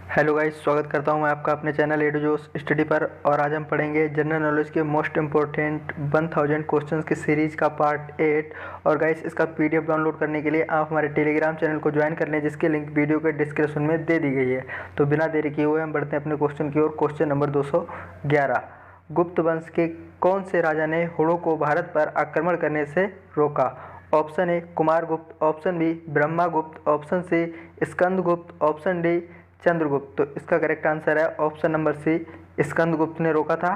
Hello guys, स्वागत करता हूं मैं आपका अपने चैनल ए टू जोश स्टडी पर। और आज हम पढ़ेंगे जनरल नॉलेज के मोस्ट इंपॉर्टेंट 1000 क्वेश्चंस की सीरीज का पार्ट 8। और गाइस, इसका पीडीएफ डाउनलोड करने के लिए आप हमारे टेलीग्राम चैनल को ज्वाइन कर लें, जिसकी लिंक वीडियो के डिस्क्रिप्शन में दे दी गई है। तो बिना देरी किए हुए हम बढ़ते हैं अपने क्वेश्चन की ओर। क्वेश्चन नंबर 211, गुप्त वंश के कौन से राजा ने हुणों को भारत पर आक्रमण करने से रोका? Option A Kumaragupta, option B Brahmagupta, option C Skandagupta, option D Chandragupta. तो इसका करेक्ट आंसर है ऑप्शन नंबर सी, स्कंदगुप्त ने रोका था।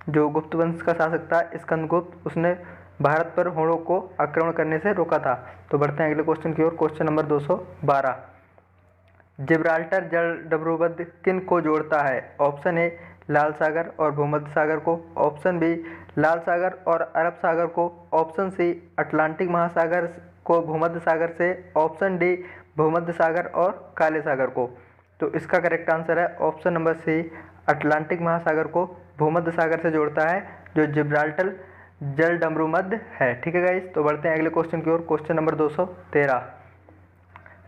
जो गुप्त वंश का शासक था स्कंदगुप्त, उसने भारत पर हुणों को आक्रमण करने से रोका था। तो बढ़ते हैं अगले क्वेश्चन की ओर। क्वेश्चन नंबर 212, जिब्राल्टर जल डमरूबंद किन को जोड़ता है? ऑप्शन ए लाल सागर और भूमध्य सागर को, ऑप्शन बी लाल सागर और अरब सागर को, ऑप्शन सी अटलांटिक महासागर को भूमध्य सागर से, ऑप्शन डी भूमध्य सागर और काले सागर को। तो इसका करेक्ट आंसर है ऑप्शन नंबर सी, अटलांटिक महासागर को भूमध्य सागर से जोड़ता है जो जिब्राल्टर जल डमरूमध्य है। ठीक है गाइस, तो बढ़ते हैं अगले क्वेश्चन की ओर। क्वेश्चन नंबर 213,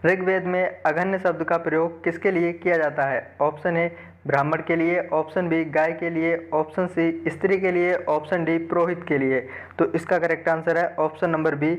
ऋग्वेद में अघन्य शब्द का प्रयोग किसके लिए किया जाता है? ऑप्शन ए ब्राह्मण के लिए, ऑप्शन बी गाय के लिए, ऑप्शन सी स्त्री के लिए, ऑप्शन डी पुरोहित के लिए। तो इसका करेक्ट आंसर है ऑप्शन नंबर बी,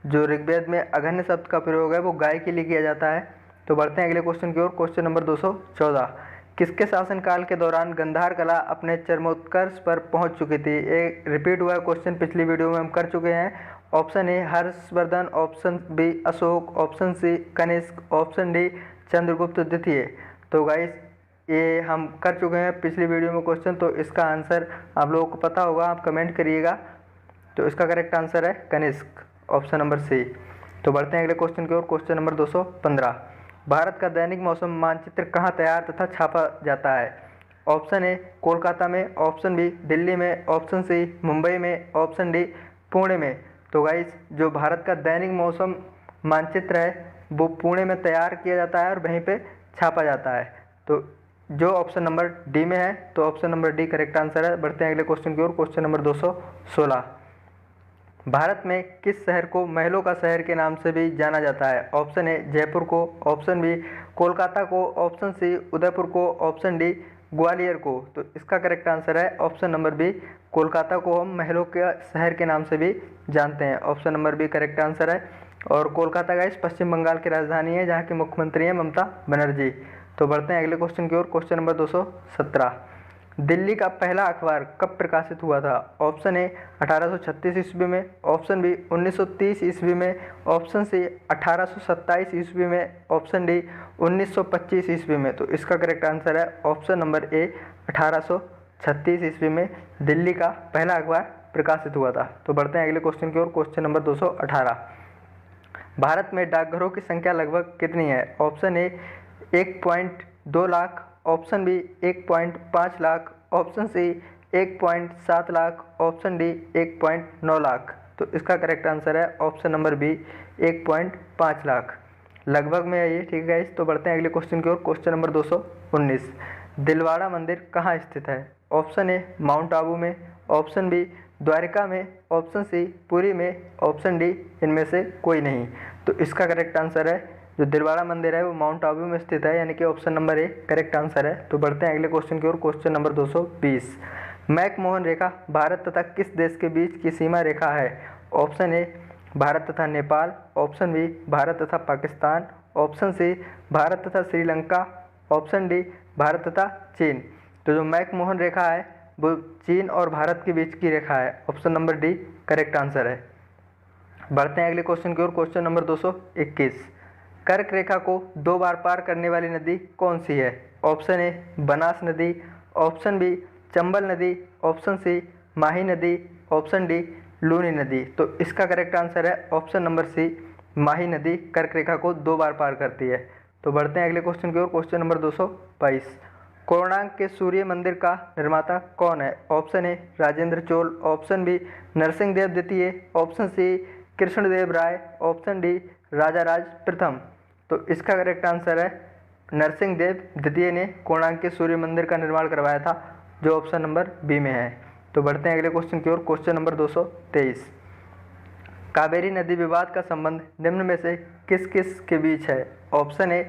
जो ऋग्वेद में अघन्य शब्द का प्रयोग है वो गाय के लिए किया जाता है। तो बढ़ते हैं अगले क्वेश्चन की ओर। क्वेश्चन नंबर 214, किसके शासनकाल के दौरान गांधार कला अपने चरमोत्कर्ष पर पहुंच चुकी थी? एक रिपीट हुआ क्वेश्चन पिछली वीडियो में हम कर चुके हैं। Option A Harshvardhan, option B Ashok, option C Kanishka, option D Chandragupta द्वितीय। तो गाइस, ये हम कर चुके हैं पिछली वीडियो में क्वेश्चन, तो इसका आंसर आप लोगों को पता होगा, आप कमेंट करिएगा। तो इसका करेक्ट आंसर है कनिष्क, ऑप्शन नंबर सी। तो बढ़ते हैं अगले क्वेश्चन की ओर। क्वेश्चन नंबर 215, भारत का दैनिक मौसम मानचित्र कहाँ तैयार तथा छापा जाता है? ऑप्शन ए कोलकाता में, ऑप्शन बी दिल्ली में, ऑप्शन सी मुंबई में, ऑप्शन डी पुणे में। तो गाइस, जो भारत का दैनिक मौसम मानचित्र है वो पुणे में तैयार किया जाता है और वहीं पे छापा जाता है। तो जो ऑप्शन नंबर डी में है, तो option number D correct answer है। बढ़ते हैं अगले क्वेश्चन की ओर। क्वेश्चन नंबर 216, भारत में किस शहर को महलों का शहर के नाम से भी जाना जाता है? ऑप्शन ए जयपुर को, ऑप्शन बी कोलकाता को, ऑप्शन सी उदयपुर को, ऑप्शन डी ग्वालियर को। तो इसका करेक्ट आंसर है ऑप्शन नंबर बी, कोलकाता को हम महलों के शहर के नाम से भी जानते हैं। Option number B correct answer है। और कोलकाता गाइस पश्चिम बंगाल की राजधानी है, जहाँ की मुख्यमंत्री हैं ममता बनर्जी। तो बढ़ते हैं अगले क्वेश्चन की ओर। क्वेश्चन नंबर 217, दिल्ली का पहला अखबार कब प्रकाशित हुआ था? ऑप्शन ए 1836 ईस्वी में, ऑप्शन बी 1930 ईस्वी में, ऑप्शन सी 1827 ईस्वी में, ऑप्शन डी 1925 ईस्वी में। तो इसका करेक्ट आंसर है ऑप्शन नंबर ए, 1836 ईस्वी में दिल्ली का पहला अखबार प्रकाशित हुआ था। तो बढ़ते हैं अगले क्वेश्चन की ओर। क्वेश्चन नंबर 218, भारत में डाकघरों की संख्या लगभग कितनी है? Option A 1.2 lakh, option B 1.5 lakh, option C 1.7 lakh, option D 1.9 lakh. तो इसका करेक्ट आंसर है ऑप्शन नंबर बी, 1.5 लाख। लगभग में है ये, ठीक है गाइस। तो बढ़ते हैं अगले क्वेश्चन की ओर। क्वेश्चन नंबर 219, दिलवाड़ा मंदिर कहाँ स्थित है? ऑप्शन ए माउंट आबू में, ऑप्शन बी द्वारिका में, ऑप्शन सी पुरी में, ऑप्शन डी इनमें से कोई नहीं। तो इसका करेक्ट आंसर है, जो दिलवाड़ा मंदिर है वो माउंट आबू में स्थित है, यानी कि option number A correct answer है। तो बढ़ते हैं अगले क्वेश्चन की ओर। क्वेश्चन नंबर 220, मैकमोहन रेखा भारत तथा किस देश के बीच की सीमा रेखा है? ऑप्शन ए भारत तथा नेपाल, ऑप्शन बी भारत तथा पाकिस्तान, ऑप्शन सी भारत तथा श्रीलंका, ऑप्शन डी भारत तथा चीन। तो जो मैकमोहन रेखा है वो चीन और भारत के बीच की रेखा है, option number D correct answer है। बढ़ते हैं अगले क्वेश्चन की ओर। क्वेश्चन नंबर 221, कर्क रेखा को 2 बार पार करने वाली नदी कौन सी है? ऑप्शन ए बनास नदी, ऑप्शन बी चंबल नदी, ऑप्शन सी माही नदी, ऑप्शन डी लूनी नदी। तो इसका करेक्ट आंसर है ऑप्शन नंबर सी, माही नदी कर्क रेखा को 2 बार पार करती है। तो बढ़ते हैं अगले क्वेश्चन की ओर। क्वेश्चन नंबर 222, कोणार्क के सूर्य मंदिर का निर्माता कौन है? Option A Rajendra Chola, option B Narasimha Deva द्वितीय, option C Krishnadeva Raya, option D Raja Raj प्रथम। तो इसका करेक्ट आंसर है नरसिंह देव द्वितीय ने कोणार्क के सूर्य मंदिर का निर्माण करवाया था, जो ऑप्शन नंबर बी में है। तो बढ़ते हैं अगले क्वेश्चन की ओर। क्वेश्चन नंबर 223, कावेरी नदी विवाद का संबंध निम्न में से किस किस के बीच है? ऑप्शन ए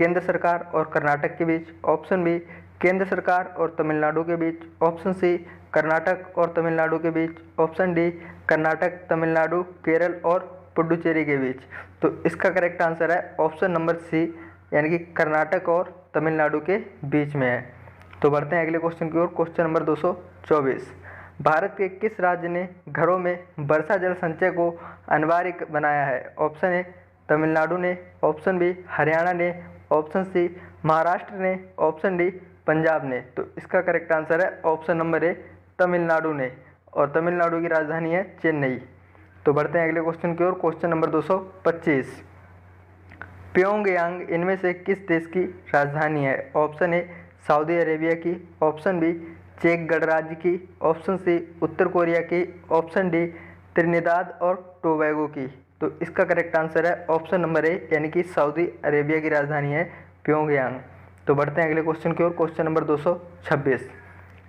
केंद्र सरकार और कर्नाटक के बीच, ऑप्शन बी केंद्र सरकार और तमिलनाडु के बीच, ऑप्शन सी कर्नाटक और तमिलनाडु के बीच, ऑप्शन डी कर्नाटक, तमिलनाडु, केरल और पुडुचेरी के बीच। तो इसका करेक्ट आंसर है ऑप्शन नंबर सी, यानी कि कर्नाटक और तमिलनाडु के बीच में है। तो बढ़ते हैं अगले क्वेश्चन की ओर। क्वेश्चन नंबर 224, भारत के किस राज्य ने घरों में वर्षा जल संचय को अनिवार्य बनाया है? ऑप्शन ए तमिलनाडु ने, ऑप्शन बी हरियाणा ने, ऑप्शन सी महाराष्ट्र ने, ऑप्शन डी पंजाब ने। तो इसका करेक्ट आंसर है ऑप्शन नंबर ए तमिलनाडु ने, और तमिलनाडु की राजधानी है चेन्नई। तो बढ़ते हैं अगले क्वेश्चन की ओर। क्वेश्चन नंबर 225, प्योंगयांग इनमें से किस देश की राजधानी है? ऑप्शन ए सऊदी अरेबिया की, ऑप्शन बी चेक गणराज्य की, ऑप्शन सी उत्तर कोरिया की, ऑप्शन डी त्रिनिदाद और टोबैगो की। तो इसका करेक्ट आंसर है ऑप्शन नंबर ए, यानी कि सऊदी अरेबिया की राजधानी है प्योंगयांग। तो बढ़ते हैं अगले क्वेश्चन की ओर। क्वेश्चन नंबर 226,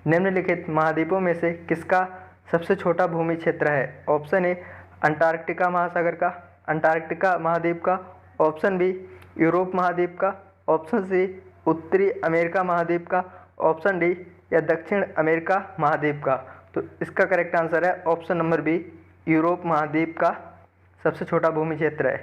निम्नलिखित महाद्वीपों में से किसका सबसे छोटा भूमि क्षेत्र है? ऑप्शन ए अंटार्कटिका महासागर का, अंटार्कटिका महाद्वीप का, ऑप्शन बी यूरोप महाद्वीप का, ऑप्शन सी उत्तरी अमेरिका महाद्वीप का, ऑप्शन डी या दक्षिण अमेरिका महाद्वीप का। तो इसका करेक्ट आंसर है ऑप्शन नंबर बी, यूरोप महाद्वीप का सबसे छोटा भूमि क्षेत्र है।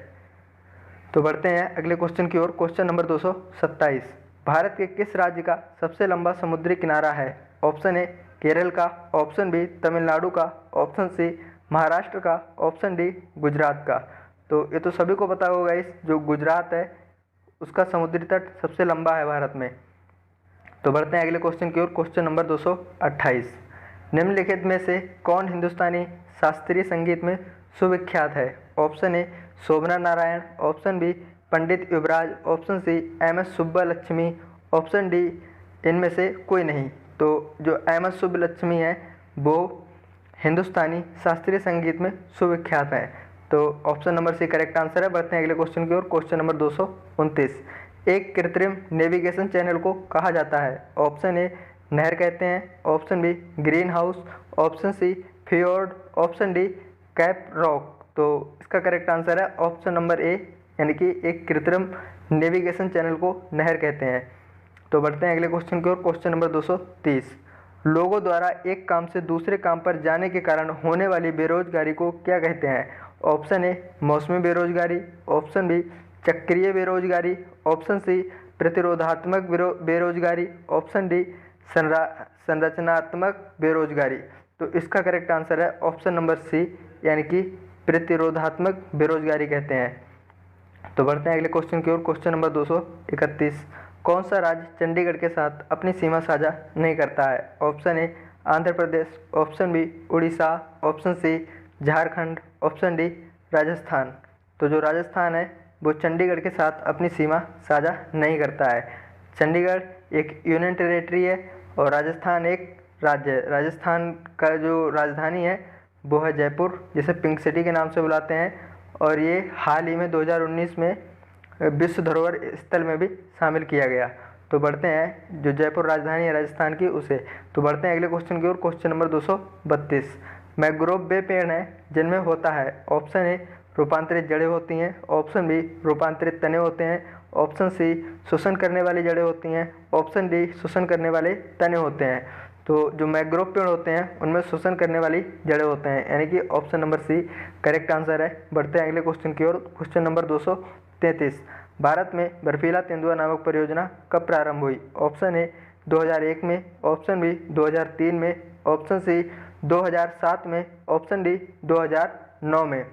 तो बढ़ते हैं अगले क्वेश्चन की ओर। क्वेश्चन नंबर 227, भारत के किस राज्य का सबसे लंबा समुद्री किनारा है? ऑप्शन ए केरल का, ऑप्शन बी तमिलनाडु का, ऑप्शन सी महाराष्ट्र का, ऑप्शन डी गुजरात का। तो ये तो सभी को पता होगा, इस जो गुजरात है उसका समुद्री तट सबसे लंबा है भारत में। तो बढ़ते हैं अगले क्वेश्चन की ओर। क्वेश्चन नंबर 228, निम्नलिखित में से कौन हिंदुस्तानी शास्त्रीय संगीत में सुविख्यात है? Option A Shobhana Narayan, option B Pandit Yuvraj, option C M S Subbulakshmi, option D इनमें से कोई नहीं। तो जो एम एस सुब्बालक्ष्मी है वो हिंदुस्तानी शास्त्रीय संगीत में सुविख्यात है। तो option number C correct answer है। बढ़ते हैं अगले क्वेश्चन की ओर। क्वेश्चन नंबर 229, एक कृत्रिम नेविगेशन चैनल को कहा जाता है? ऑप्शन ए नहर कहते हैं, option B green house, option C fjord, option D cap rock. तो इसका करेक्ट आंसर है ऑप्शन नंबर ए, यानी कि एक कृत्रिम नेविगेशन चैनल को नहर कहते हैं। तो बढ़ते हैं अगले क्वेश्चन की ओर। क्वेश्चन नंबर 230, लोगों द्वारा एक काम से दूसरे काम पर जाने के कारण होने वाली बेरोजगारी को क्या कहते हैं? ऑप्शन ए मौसमी बेरोजगारी, ऑप्शन बी चक्रीय बेरोजगारी, ऑप्शन सी प्रतिरोधात्मक बेरोजगारी, ऑप्शन डी संरचनात्मक बेरोजगारी। तो इसका करेक्ट आंसर है ऑप्शन नंबर सी, यानी कि प्रतिरोधात्मक बेरोजगारी कहते हैं। तो बढ़ते हैं अगले क्वेश्चन की ओर। क्वेश्चन नंबर 231, कौन सा राज्य चंडीगढ़ के साथ अपनी सीमा साझा नहीं करता है? Option A Andhra Pradesh, option B Orissa, option C Jharkhand, option D Rajasthan. तो जो राजस्थान है वो चंडीगढ़ के साथ अपनी सीमा साझा नहीं करता है। चंडीगढ़ एक यूनियन टेरेटरी है और राजस्थान एक राज्य है। राजस्थान का जो राजधानी है वो है जयपुर, जिसे पिंक सिटी के नाम से बुलाते हैं, और ये हाल ही में 2019 में विश्व धरोहर स्थल में भी शामिल किया गया। तो बढ़ते हैं, जो जयपुर राजधानी है राजस्थान की उसे। तो बढ़ते हैं अगले क्वेश्चन की ओर। क्वेश्चन नंबर 232, मैंग्रोव वे पेड़ हैं जिनमें होता है? ऑप्शन ए रूपांतरित जड़ें होती हैं, ऑप्शन बी रूपांतरित तने होते हैं, ऑप्शन सी शोषण करने वाली जड़ें होती हैं, ऑप्शन डी शोषण करने वाले तने होते हैं। तो जो मैंग्रोव पेड़ होते हैं उनमें शोषण करने वाली जड़ें होते हैं, यानी कि option number C correct answer है। बढ़ते हैं अगले क्वेश्चन की ओर। क्वेश्चन नंबर 233, भारत में बर्फीला तेंदुआ नामक परियोजना कब प्रारंभ हुई? ऑप्शन ए 2001 में, ऑप्शन बी 2003 में, ऑप्शन सी 2007 में, ऑप्शन डी 2009 में।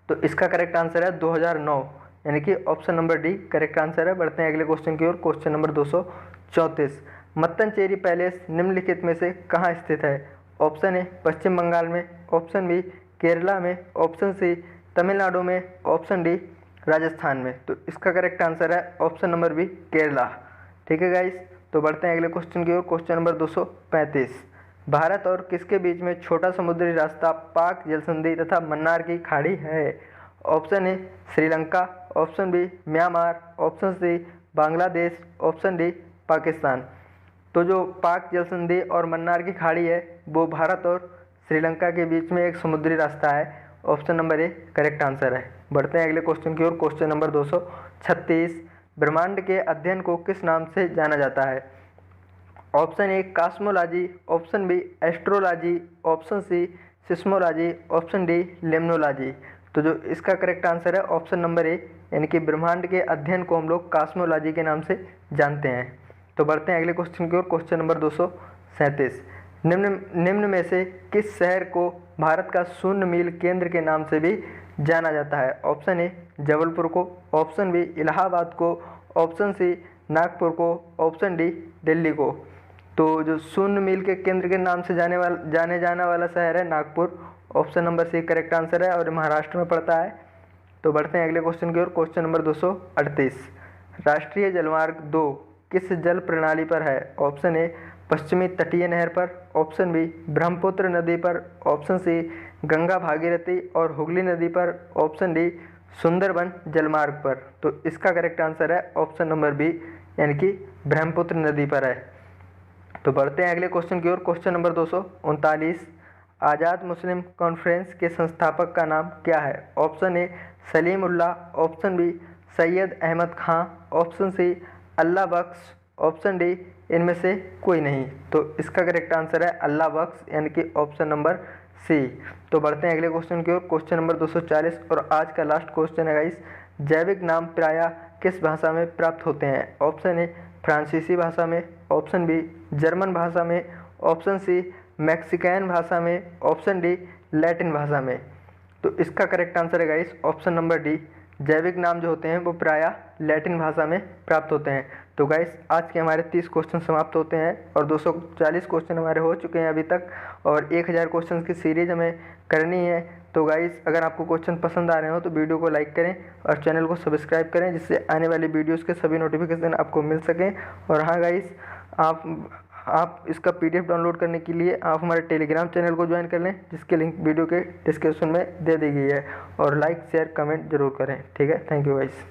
तो इसका करेक्ट आंसर है 2009, यानी कि option number D correct answer है। बढ़ते हैं अगले क्वेश्चन की ओर। क्वेश्चन नंबर 234, मत्तनचेरी पैलेस निम्नलिखित में से कहाँ स्थित है? ऑप्शन ए पश्चिम बंगाल में, ऑप्शन बी केरला में, ऑप्शन सी तमिलनाडु में, ऑप्शन डी राजस्थान में। तो इसका करेक्ट आंसर है ऑप्शन नंबर बी केरला। ठीक है गाइस, तो बढ़ते हैं अगले क्वेश्चन की ओर। क्वेश्चन नंबर 235, भारत और किसके बीच में छोटा समुद्री रास्ता पाक जलसंधि तथा मन्नार की खाड़ी है? Option A Sri Lanka, option B Myanmar, option C Bangladesh, option D Pakistan. तो जो पाक जलसंधि और मन्नार की खाड़ी है वो भारत और श्रीलंका के बीच में एक समुद्री रास्ता है। Option number A correct answer है। बढ़ते हैं अगले क्वेश्चन की ओर। क्वेश्चन नंबर 236, ब्रह्मांड के अध्ययन को किस नाम से जाना जाता है? Option A cosmology, option B astrology, option C seismology, option D limnology. तो जो इसका करेक्ट आंसर है ऑप्शन नंबर ए, यानी कि ब्रह्मांड के अध्ययन को हम लोग कॉस्मोलॉजी के नाम से जानते हैं। तो बढ़ते हैं अगले क्वेश्चन की ओर। क्वेश्चन नंबर 237, निम्न में से किस शहर को भारत का शून्य मील केंद्र के नाम से भी जाना जाता है? ऑप्शन ए जबलपुर को, ऑप्शन बी इलाहाबाद को, ऑप्शन सी नागपुर को, ऑप्शन डी दिल्ली को। तो जो शून्य मील के केंद्र के नाम से जाने जाने वाला शहर है Nagpur. Option number C correct answer है और महाराष्ट्र में पड़ता है। तो बढ़ते हैं अगले क्वेश्चन की ओर। क्वेश्चन नंबर 238, राष्ट्रीय जलमार्ग 2 किस जल प्रणाली पर है? ऑप्शन ए पश्चिमी तटीय नहर पर, ऑप्शन बी ब्रह्मपुत्र नदी पर, ऑप्शन सी गंगा भागीरथी और हुगली नदी पर, ऑप्शन डी सुंदरबन जलमार्ग पर। तो इसका करेक्ट आंसर है ऑप्शन नंबर बी, यानी कि ब्रह्मपुत्र नदी पर है। तो बढ़ते हैं अगले क्वेश्चन की ओर। Question number 239, Azad Muslim conference के संस्थापक का नाम क्या है? Option A Salim Ullah, option B Syed Ahmad Khan, option C Allah Bakhsh, option D इनमें से कोई नहीं। तो इसका करेक्ट आंसर है अल्लाह बख्श, यानी कि ऑप्शन नंबर सी। तो बढ़ते हैं अगले क्वेश्चन की ओर। क्वेश्चन नंबर 240 और आज का लास्ट क्वेश्चन है गाइस, जैविक नाम प्रायः किस भाषा में प्राप्त होते हैं? ऑप्शन ए फ्रांसीसी भाषा में, ऑप्शन बी जर्मन भाषा में, ऑप्शन सी मैक्सिकन भाषा में, ऑप्शन डी लैटिन भाषा में। तो इसका करेक्ट आंसर है गाइस ऑप्शन नंबर डी, जैविक नाम जो होते हैं वो प्रायः लैटिन भाषा में प्राप्त होते हैं। तो गाइस आज के हमारे 30 क्वेश्चन समाप्त होते हैं और 240 क्वेश्चन हमारे हो चुके हैं अभी तक और 1000 क्वेश्चन की सीरीज हमें करनी है। तो गाइस अगर आपको क्वेश्चन पसंद आ रहे हो तो वीडियो को लाइक करें और चैनल को सब्सक्राइब करें, जिससे आने वाली वीडियोज़ के सभी नोटिफिकेशन आपको मिल सकें। और हाँ गाइस, आप इसका PDF डाउनलोड करने के लिए आप हमारे टेलीग्राम चैनल को ज्वाइन कर लें, जिसके लिंक वीडियो के डिस्क्रिप्शन में दे दी गई है। और लाइक शेयर कमेंट जरूर करें। ठीक है, थैंक यू गाइस।